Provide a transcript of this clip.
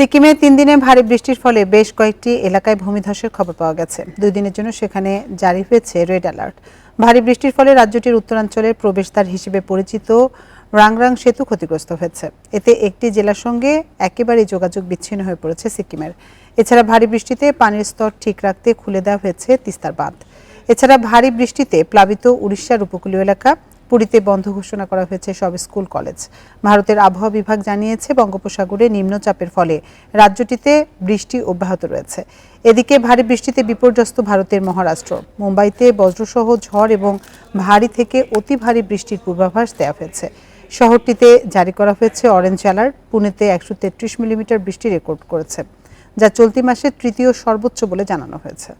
সিকিমে 3 দিনে ভারী বৃষ্টির ফলে বেশ কয়েকটি এলাকায় ভূমিধসের খবর পাওয়া গেছে। 2 দিনের জন্য সেখানে জারি হয়েছে রেড অ্যালার্ট। ভারী বৃষ্টির ফলে রাজ্যটির উত্তরাঞ্চলের প্রবেশদ্বার হিসেবে পরিচিত রাংরাং সেতু ক্ষতিগ্রস্ত হয়েছে। এতে একটি জেলার সঙ্গে একেবারেই যোগাযোগ বিচ্ছিন্ন হয়ে পড়েছে সিকিমের। এছাড়া ভারী বৃষ্টিতে পানির স্তর ঠিক রাখতে খুলে দেওয়া হয়েছে তিস্তার বাঁধ। এছাড়া ভারী বৃষ্টিতে প্লাবিত উড়িষ্যার উপকূলীয় এলাকা পুরীতে বন্ধ ঘোষণা করা হয়েছে সব স্কুল কলেজ। ভারতের আবহাওয়া বিভাগ জানিয়েছে বঙ্গোপসাগরে নিম্নচাপের ফলে রাজ্যটিতে বৃষ্টি অব্যাহত রয়েছে। এদিকে ভারী বৃষ্টিতে বিপর্যস্ত ভারতের মহারাষ্ট্র। মুম্বাইতে বজ্রসহ ঝড় এবং ভারী থেকে অতি ভারী বৃষ্টির পূর্বাভাস দেওয়া হয়েছে। শহরটিতে জারি করা হয়েছে অরেঞ্জ অ্যালার্ট। পুনেতে 133 মিলিমিটার বৃষ্টি রেকর্ড করেছে, যা চলতি মাসের তৃতীয় সর্বোচ্চ বলে জানানো হয়েছে।